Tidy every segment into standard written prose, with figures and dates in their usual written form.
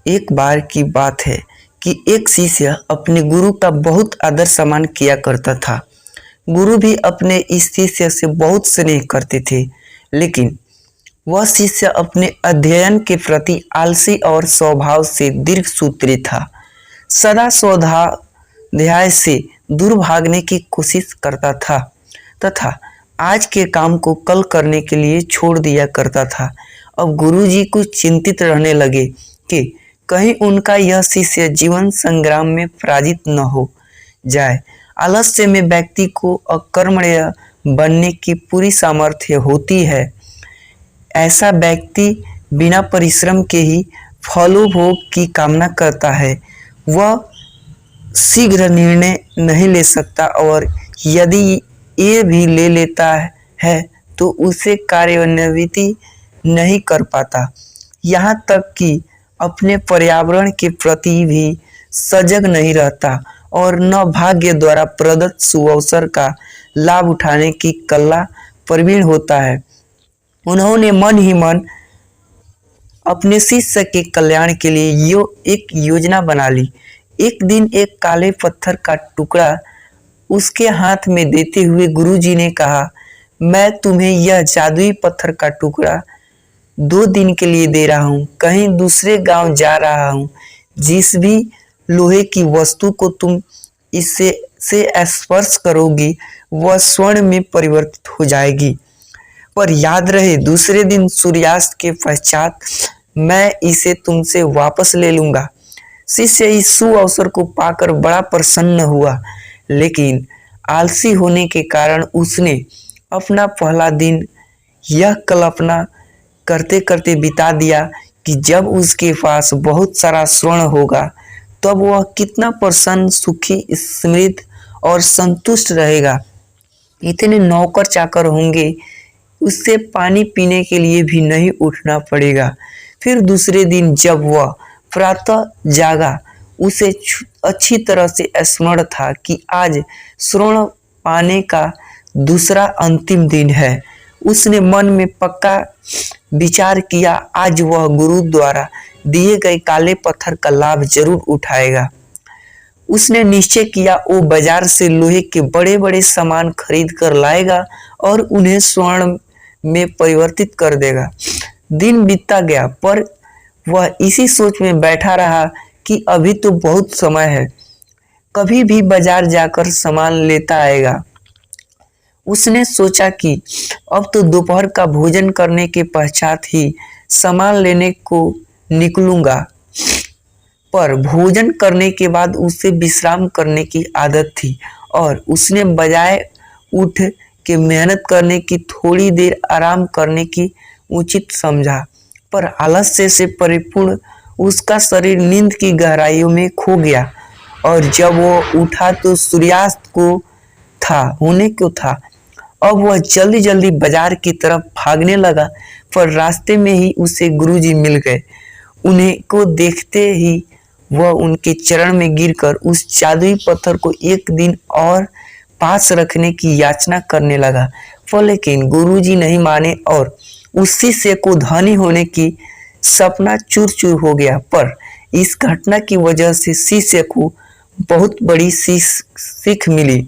एक बार की बात है कि एक शिष्य अपने गुरु का बहुत आदर सम्मान किया करता था। गुरु भी अपने इस शिष्य से बहुत स्नेह करते थे, लेकिन वह शिष्य अपने अध्ययन के प्रति आलसी और स्वभाव से दीर्घसूत्री था। सदा स्वाध्याय से दूर भागने की कोशिश करता था तथा आज के काम को कल करने के लिए छोड़ दिया करता था। अब गुरुजी कुछ चिंतित रहने लगे कि कहीं उनका यह शिष्य जीवन संग्राम में पराजित न हो जाए। आलस्य में व्यक्ति को अकर्मण्य बनने की पूरी सामर्थ्य होती है। ऐसा व्यक्ति बिना परिश्रम के ही फलोभोग की कामना करता है। वह शीघ्र निर्णय नहीं ले सकता और यदि ये भी ले लेता है तो उसे कार्यान्वित नहीं कर पाता। यहाँ तक कि अपने पर्यावरण के प्रति भी सजग नहीं रहता और न भाग्य द्वारा प्रदत्त सुअवसर का लाभ उठाने की कला प्रवीण होता है। उन्होंने मन ही मन अपने शिष्य के कल्याण के लिए एक योजना बना ली। एक दिन एक काले पत्थर का टुकड़ा उसके हाथ में देते हुए गुरुजी ने कहा, मैं तुम्हें यह जादुई पत्थर का टुकड़ा 2 दिन के लिए दे रहा हूँ। कहीं दूसरे गांव जा रहा हूँ। जिस भी लोहे की वस्तु को तुम इससे स्पर्श करोगी वह स्वर्ण में परिवर्तित हो जाएगी। पर याद रहे, दूसरे दिन सूर्यास्त के पश्चात मैं इसे तुमसे वापस ले लूंगा। शिष्य इस सुअवसर को पाकर बड़ा प्रसन्न हुआ, लेकिन आलसी होने के कारण उसने अपना पहला दिन यह कल्पना करते करते बिता दिया कि जब उसके पास बहुत सारा स्वर्ण होगा तब वह कितना प्रसन्न, सुखी, समृद्ध और संतुष्ट रहेगा। इतने नौकर चाकर होंगे, उससे पानी पीने के लिए भी नहीं उठना पड़ेगा। फिर दूसरे दिन जब वह प्रातः जागा, उसे अच्छी तरह से स्मरण था कि आज स्वर्ण पाने का दूसरा अंतिम दिन है। उसने मन में पक्का विचार किया, आज वह गुरु द्वारा दिए गए काले पत्थर का लाभ जरूर उठाएगा। उसने निश्चय किया वो बाजार से लोहे के बड़े बड़े सामान खरीद कर लाएगा और उन्हें स्वर्ण में परिवर्तित कर देगा। दिन बीतता गया, पर वह इसी सोच में बैठा रहा कि अभी तो बहुत समय है, कभी भी बाजार जाकर सामान लेता आएगा। उसने सोचा कि अब तो दोपहर का भोजन करने के पश्चात ही सामान लेने को निकलूंगा। पर भोजन करने के बाद उसे विश्राम करने की आदत थी और उसने बजाय उठ के मेहनत करने की थोड़ी देर आराम करने की उचित समझा। पर आलस्य से परिपूर्ण उसका शरीर नींद की गहराइयों में खो गया और जब वो उठा तो सूर्यास्त होने को था। अब वह जल्दी जल्दी बाजार की तरफ भागने लगा, पर रास्ते में ही उसे गुरुजी मिल गए। उन्हें को देखते ही वह उनके चरण में गिरकर उस जादुई पत्थर को एक दिन और पास रखने की याचना करने लगा। पर लेकिन गुरुजी नहीं माने और उस शिष्य को धनी होने की सपना चूर चूर हो गया। पर इस घटना की वजह से शिष्य को बहुत बड़ी सीख मिली।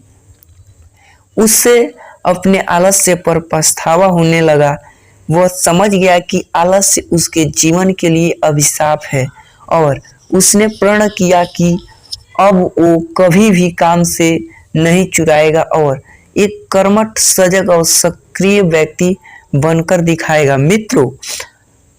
उससे अपने आलस्य पर पछतावा होने लगा। वह समझ गया कि आलस्य उसके जीवन के लिए अभिशाप है और उसने प्रण किया कि अब वो कभी भी काम से नहीं चुराएगा और एक कर्मठ, सजग और सक्रिय व्यक्ति बनकर दिखाएगा। मित्रों,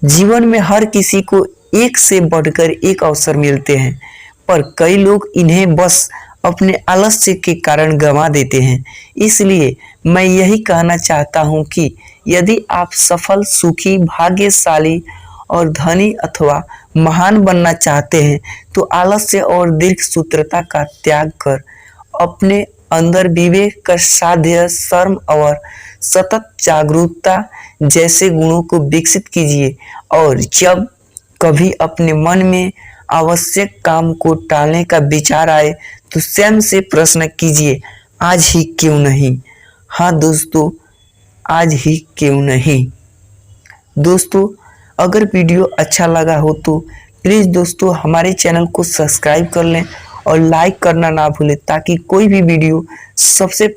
जीवन में हर किसी को एक से बढ़कर एक अवसर मिलते हैं, पर कई लोग इन्हें बस अपने आलस्य के कारण गंवा देते हैं। इसलिए मैं यही कहना चाहता हूँ कि यदि आप सफल, सुखी, भाग्यशाली और धनी अथवा महान बनना चाहते हैं तो आलस्य और दीर्घसूत्रता का त्याग कर अपने अंदर विवेक का साध्य, शर्म और सतत जागरूकता जैसे गुणों को विकसित कीजिए। और जब कभी अपने मन में आवश्यक काम को टालने का विचार आए तो स्वयं से प्रश्न कीजिए, आज ही क्यों नहीं। हाँ दोस्तों, आज ही क्यों नहीं। दोस्तों, अगर वीडियो अच्छा लगा हो तो प्लीज़ दोस्तों हमारे चैनल को सब्सक्राइब कर लें और लाइक करना ना भूलें ताकि कोई भी वीडियो सबसे